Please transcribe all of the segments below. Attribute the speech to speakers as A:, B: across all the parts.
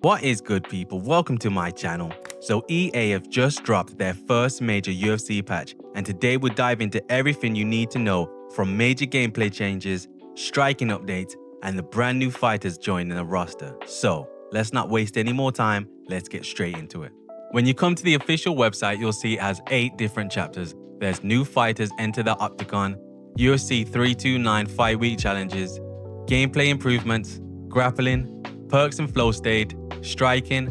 A: What is good, people? Welcome to my channel. So EA have just dropped their first major UFC patch, and today we'll dive into everything you need to know, from major gameplay changes, striking updates, and the brand new fighters joining the roster. So let's not waste any more time, let's get straight into it. When you come to the official website, you'll see it has 8 different chapters. There's new fighters enter the octagon, UFC 329 fight week challenges, gameplay improvements, grappling, perks and flow state, striking,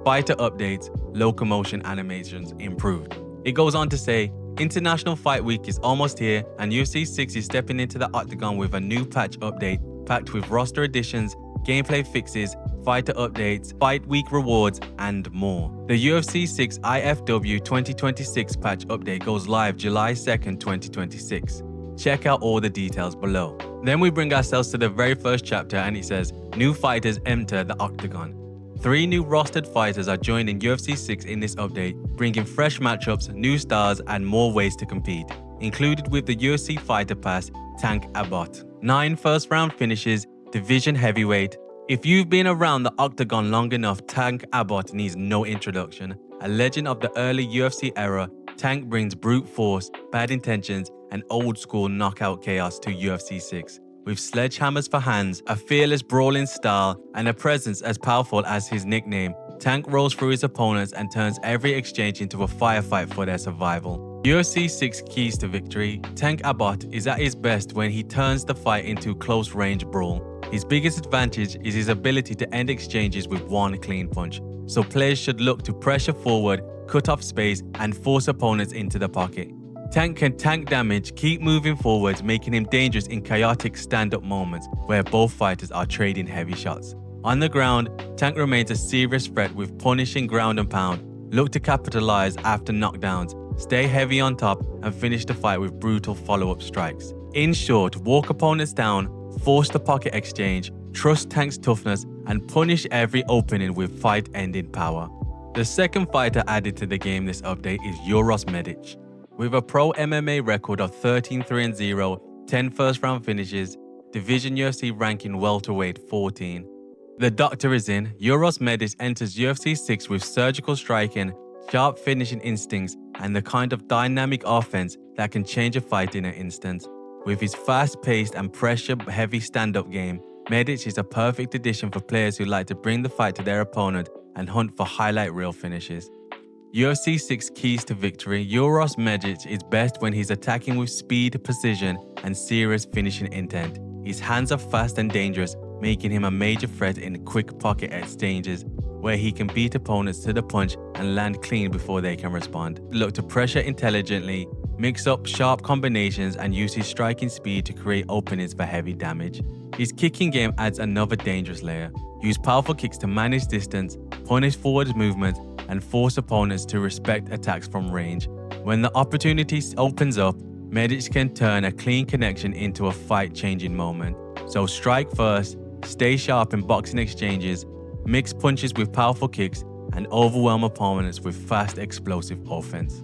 A: fighter updates, locomotion animations improved. It goes on to say, International Fight Week is almost here, and UFC 6 is stepping into the octagon with a new patch update packed with roster additions, gameplay fixes, fighter updates, fight week rewards, and more. The UFC 6 IFW 2026 patch update goes live July 2nd, 2026. Check out all the details below. Then we bring ourselves to the very first chapter, and it says, new fighters enter the octagon. 3 new rostered fighters are joining UFC 6 in this update, bringing fresh matchups, new stars, and more ways to compete. Included with the UFC Fighter Pass, Tank Abbott. 9 first-round finishes, division heavyweight. If you've been around the octagon long enough, Tank Abbott needs no introduction. A legend of the early UFC era, Tank brings brute force, bad intentions, and old-school knockout chaos to UFC 6. With sledgehammers for hands, a fearless brawling style, and a presence as powerful as his nickname, Tank rolls through his opponents and turns every exchange into a firefight for their survival. UFC 6 keys to victory. Tank Abbott is at his best when he turns the fight into close-range brawl. His biggest advantage is his ability to end exchanges with one clean punch, so players should look to pressure forward, cut off space, and force opponents into the pocket. Tank can tank damage, keep moving forwards, making him dangerous in chaotic stand-up moments where both fighters are trading heavy shots. On the ground, Tank remains a serious threat with punishing ground and pound, look to capitalize after knockdowns, stay heavy on top, and finish the fight with brutal follow-up strikes. In short, walk opponents down, force the pocket exchange, trust Tank's toughness, and punish every opening with fight-ending power. The second fighter added to the game this update is Uroš Medić. With a pro MMA record of 13-3-0, 10 first-round finishes, division UFC ranking welterweight 14. The doctor is in. Uroš Medić enters UFC 6 with surgical striking, sharp finishing instincts, and the kind of dynamic offense that can change a fight in an instant. With his fast-paced and pressure-heavy stand-up game, Medić is a perfect addition for players who like to bring the fight to their opponent and hunt for highlight reel finishes. UFC 6 keys to victory. Uroš Medić is best when he's attacking with speed, precision, and serious finishing intent. His hands are fast and dangerous, making him a major threat in quick pocket exchanges, where he can beat opponents to the punch and land clean before they can respond. Look to pressure intelligently, mix up sharp combinations, and use his striking speed to create openings for heavy damage. His kicking game adds another dangerous layer. Use powerful kicks to manage distance, punish forward movement, and force opponents to respect attacks from range. When the opportunity opens up, Medić can turn a clean connection into a fight-changing moment. So strike first, stay sharp in boxing exchanges, mix punches with powerful kicks, and overwhelm opponents with fast, explosive offense.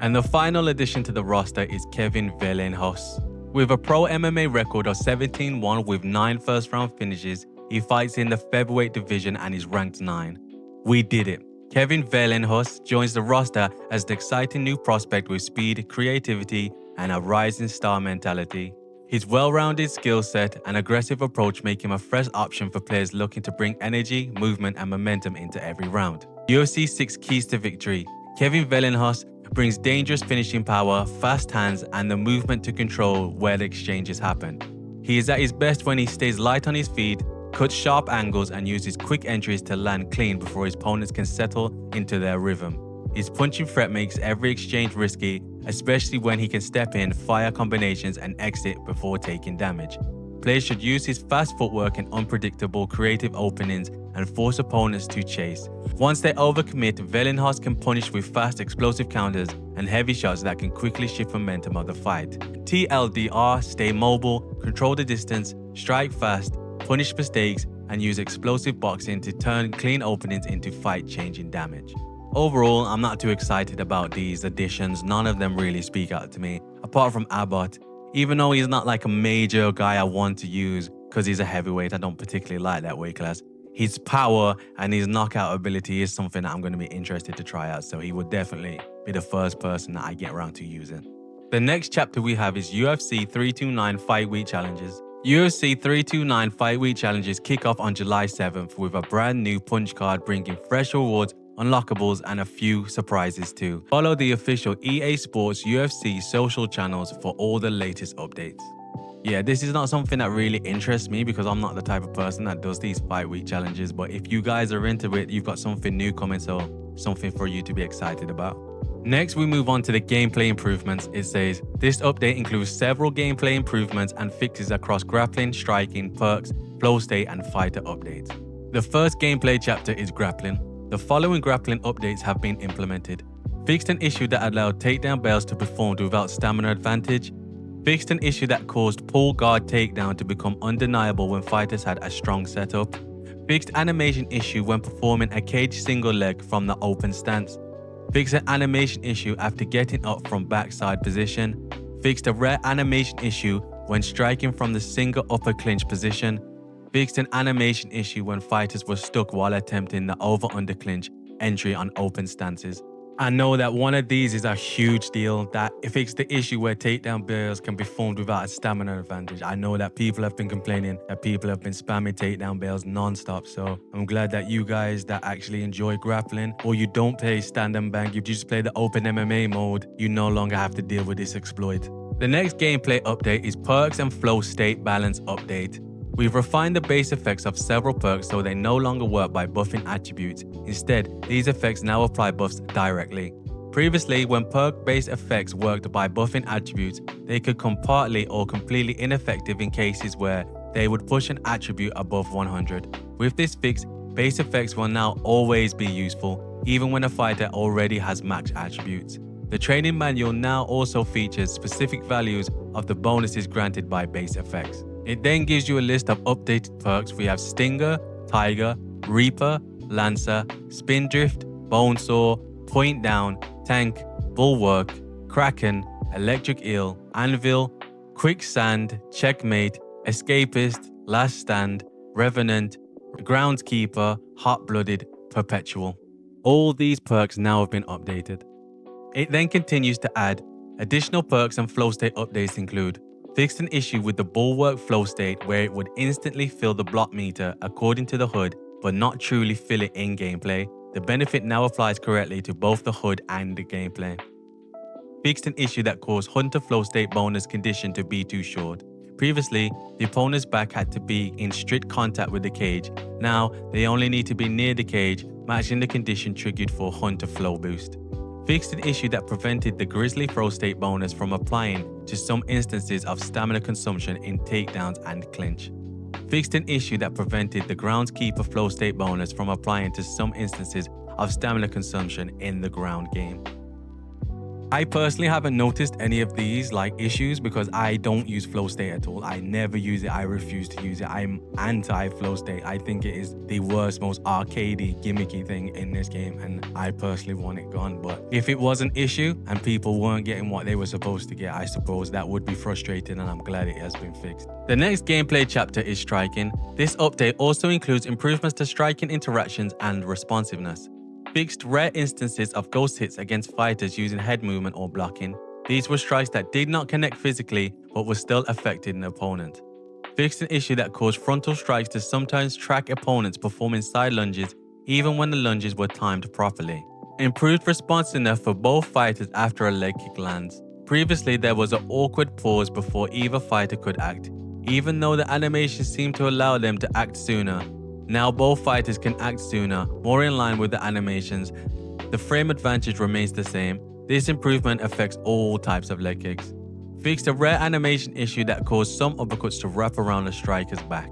A: And the final addition to the roster is Kevin Vallejos. With a pro MMA record of 17-1 with 9 first-round finishes, he fights in the featherweight division and is ranked 9. We did it. Kevin Vallejos joins the roster as the exciting new prospect with speed, creativity, and a rising star mentality. His well-rounded skill set and aggressive approach make him a fresh option for players looking to bring energy, movement, and momentum into every round. UFC 6 keys to victory. Kevin Vallejos brings dangerous finishing power, fast hands, and the movement to control where the exchanges happen. He is at his best when he stays light on his feet, cuts sharp angles, and uses quick entries to land clean before his opponents can settle into their rhythm. His punching threat makes every exchange risky, especially when he can step in, fire combinations, and exit before taking damage. Players should use his fast footwork and unpredictable creative openings and force opponents to chase. Once they overcommit, Vallejos can punish with fast explosive counters and heavy shots that can quickly shift momentum of the fight. TLDR, stay mobile, control the distance, strike fast, punish mistakes, and use explosive boxing to turn clean openings into fight-changing damage. Overall, I'm not too excited about these additions. None of them really speak out to me, apart from Abbott. Even though he's not like a major guy I want to use because he's a heavyweight, I don't particularly like that weight class. his power and his knockout ability is something that I'm going to be interested to try out. So he would definitely be the first person that I get around to using. The next chapter we have is UFC 329 Fight Week Challenges. UFC 329 Fight Week Challenges kick off on July 7th with a brand new punch card bringing fresh rewards, unlockables, and a few surprises too. Follow the official EA Sports UFC social channels for all the latest updates. Yeah, this is not something that really interests me because I'm not the type of person that does these Fight Week challenges, but if you guys are into it, you've got something new coming, so something for you to be excited about. Next, we move on to the gameplay improvements. It says, this update includes several gameplay improvements and fixes across grappling, striking, perks, flow state, and fighter updates. The first gameplay chapter is grappling. The following grappling updates have been implemented. Fixed an issue that allowed takedown bails to be performed without stamina advantage. Fixed an issue that caused pull guard takedown to become undeniable when fighters had a strong setup. Fixed animation issue when performing a cage single leg from the open stance. Fixed an animation issue after getting up from backside position. Fixed a rare animation issue when striking from the single upper clinch position. Fixed an animation issue when fighters were stuck while attempting the over-under clinch entry on open stances. I know that one of these is a huge deal, that it fixed the issue where takedown bails can be formed without a stamina advantage. I know that people have been complaining that people have been spamming takedown bails non-stop, so I'm glad that you guys that actually enjoy grappling, or you don't play stand and bang, you just play the open MMA mode, you no longer have to deal with this exploit. The next gameplay update is Perks and Flow State Balance Update. We've refined the base effects of several perks so they no longer work by buffing attributes. Instead, these effects now apply buffs directly. Previously, when perk base effects worked by buffing attributes, they could come partly or completely ineffective in cases where they would push an attribute above 100. With this fix, base effects will now always be useful, even when a fighter already has max attributes. The training manual now also features specific values of the bonuses granted by base effects. It then gives you a list of updated perks. We have Stinger, Tiger, Reaper, Lancer, Spindrift, Bonesaw, Point Down, Tank, Bulwark, Kraken, Electric Eel, Anvil, Quicksand, Checkmate, Escapist, Last Stand, Revenant, Groundskeeper, Hot-Blooded, Perpetual. All these perks now have been updated. It then continues to add additional perks and flow state updates include fixed an issue with the Bulwark flow state where it would instantly fill the block meter according to the HUD, but not truly fill it in gameplay. The benefit now applies correctly to both the HUD and the gameplay. Fixed an issue that caused Hunter flow state bonus condition to be too short. Previously, the opponent's back had to be in strict contact with the cage. Now, they only need to be near the cage, matching the condition triggered for Hunter flow boost. Fixed an issue that prevented the Grizzly flow state bonus from applying to some instances of stamina consumption in takedowns and clinch. Fixed an issue that prevented the Groundskeeper flow state bonus from applying to some instances of stamina consumption in the ground game. I personally haven't noticed any of these issues because I don't use flow state at all. I never use it. I refuse to use it. I'm anti-flow state. I think it is the worst, most arcadey, gimmicky thing in this game, and I personally want it gone. But if it was an issue and people weren't getting what they were supposed to get, I suppose that would be frustrating, and I'm glad it has been fixed. The next gameplay chapter is striking. This update also includes improvements to striking interactions and responsiveness. Fixed rare instances of ghost hits against fighters using head movement or blocking. These were strikes that did not connect physically but were still affecting an opponent. Fixed an issue that caused frontal strikes to sometimes track opponents performing side lunges even when the lunges were timed properly. Improved responsiveness for both fighters after a leg kick lands. Previously, there was an awkward pause before either fighter could act, even though the animation seemed to allow them to act sooner. Now both fighters can act sooner, more in line with the animations. The frame advantage remains the same. This improvement affects all types of leg kicks. Fixed a rare animation issue that caused some uppercuts to wrap around a striker's back.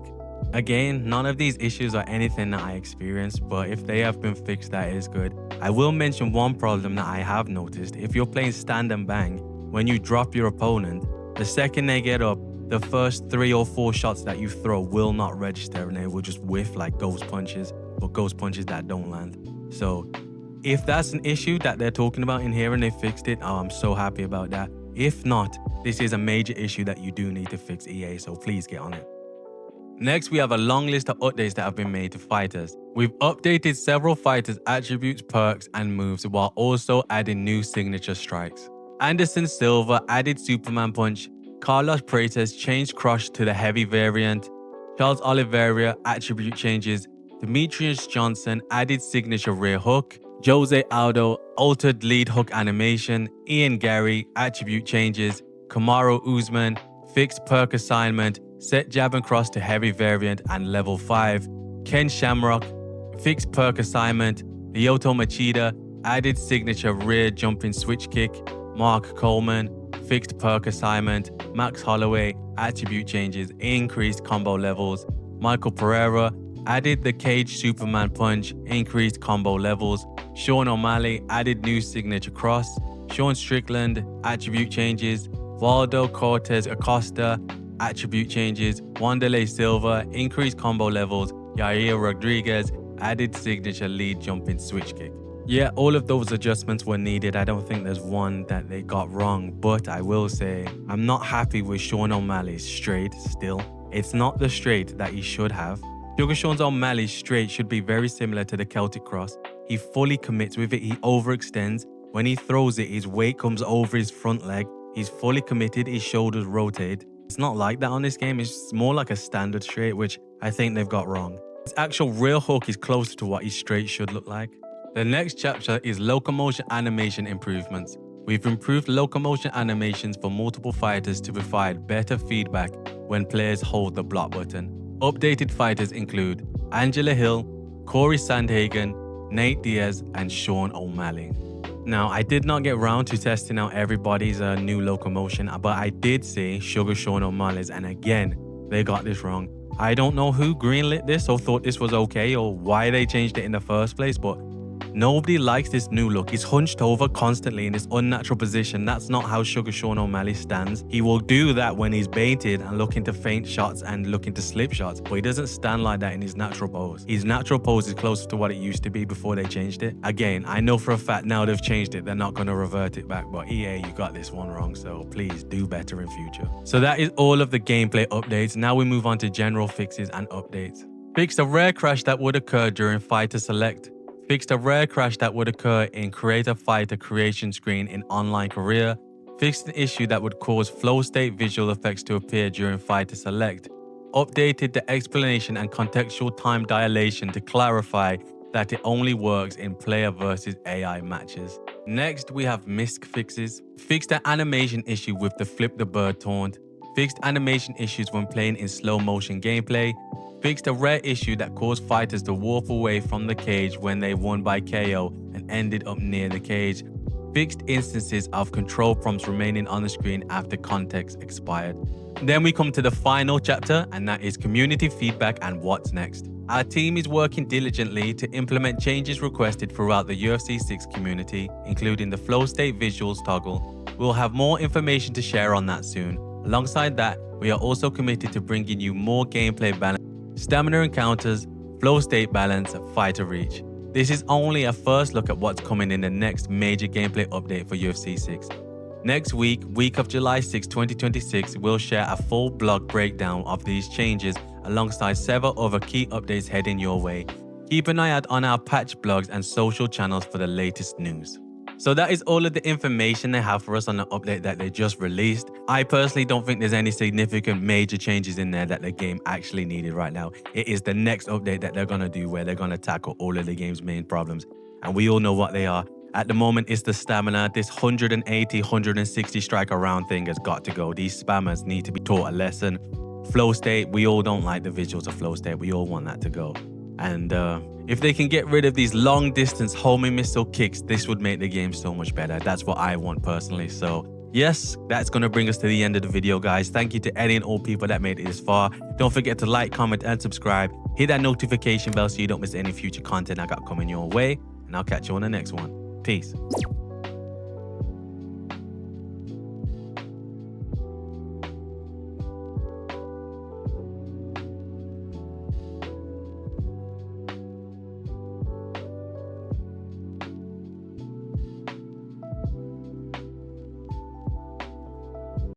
A: Again, none of these issues are anything that I experienced, but if they have been fixed, that is good. I will mention one problem that I have noticed. If you're playing stand and bang, when you drop your opponent, the second they get up, the first 3 or 4 shots that you throw will not register and they will just whiff like ghost punches, but ghost punches that don't land. So if that's an issue that they're talking about in here and they fixed it, I'm so happy about that. If not, this is a major issue that you do need to fix, EA, so please get on it. Next, we have a long list of updates that have been made to fighters. We've updated several fighters' attributes, perks, and moves while also adding new signature strikes. Anderson Silva added Superman Punch. Carlos Prates changed Crush to the heavy variant. Charles Oliveira attribute changes. Demetrius Johnson added signature rear hook. Jose Aldo altered lead hook animation. Ian Gary attribute changes. Kamaru Usman fixed perk assignment. Set jab and cross to heavy variant and level 5. Ken Shamrock fixed perk assignment. Lyoto Machida added signature rear jumping switch kick. Mark Coleman fixed perk assignment. Max Holloway attribute changes, increased combo levels. Michael Pereira added the cage Superman punch, increased combo levels. Sean O'Malley added new signature cross. Sean Strickland attribute changes. Valdo Cortez Acosta attribute changes. Wanderlei Silva increased combo levels. Yair Rodriguez added signature lead jumping switch kick. Yeah, all of those adjustments were needed. I don't think there's one that they got wrong, but I will say I'm not happy with Sean O'Malley's straight still. It's not the straight that he should have. Sugar Sean O'Malley's straight should be very similar to the Celtic Cross. He fully commits with it, he overextends. When he throws it, his weight comes over his front leg. He's fully committed, his shoulders rotate. It's not like that on this game, it's more like a standard straight, which I think they've got wrong. His actual real hook is closer to what his straight should look like. The next chapter is Locomotion animation improvements. We've improved locomotion animations for multiple fighters to provide better feedback when players hold the block button. Updated fighters include Angela Hill, Corey Sandhagen, Nate Diaz, and Sean O'Malley. Now, I did not get round to testing out everybody's new locomotion, but I did see Sugar Sean O'Malley's, and again, they got this wrong. I don't know who greenlit this or thought this was okay or why they changed it in the first place, but nobody likes this new look. He's hunched over constantly in this unnatural position. That's not how Sugar Sean O'Malley stands. He will do that when he's baited and looking to feint shots and looking to slip shots, but he doesn't stand like that in his natural pose. His natural pose is closer to what it used to be before they changed it. Again, I know for a fact now they've changed it, they're not going to revert it back, but EA, you got this one wrong, so please do better in future. So that is all of the gameplay updates. Now we move on to general fixes and updates. Fixed a rare crash that would occur during fighter select. Fixed a rare crash that would occur in Creator Fighter creation screen in online career. Fixed an issue that would cause flow state visual effects to appear during fighter select. Updated the explanation and contextual time dilation to clarify that it only works in player versus AI matches. Next, we have misc fixes. Fixed an animation issue with the flip the bird taunt. Fixed animation issues when playing in slow motion gameplay. Fixed a rare issue that caused fighters to warp away from the cage when they won by KO and ended up near the cage. Fixed instances of control prompts remaining on the screen after context expired. Then we come to the final chapter, and that is community feedback and what's next. Our team is working diligently to implement changes requested throughout the UFC 6 community, including the flow state visuals toggle. We'll have more information to share on that soon. Alongside that, we are also committed to bringing you more gameplay balance, stamina encounters, flow state balance, fighter reach. This is only a first look at what's coming in the next major gameplay update for UFC 6. Next week of July 6, 2026, we'll share a full blog breakdown of these changes alongside several other key updates heading your way. Keep an eye out on our patch blogs and social channels for the latest news. So that is all of the information they have for us on the update that they just released. I personally don't think there's any significant major changes in there that the game actually needed right now. It is the next update that they're going to do where they're going to tackle all of the game's main problems. And we all know what they are. At the moment, it's the stamina. This 180, 160 strike around thing has got to go. These spammers need to be taught a lesson. Flow state, we all don't like the visuals of flow state. We all want that to go. And if they can get rid of these long distance homing missile kicks, this would make the game so much better. That's what I want personally. So yes, that's going to bring us to the end of the video, guys. Thank you to any and all people that made it this far. Don't forget to like, comment, and subscribe. Hit that notification bell so you don't miss any future content I got coming your way. And I'll catch you on the next one. Peace.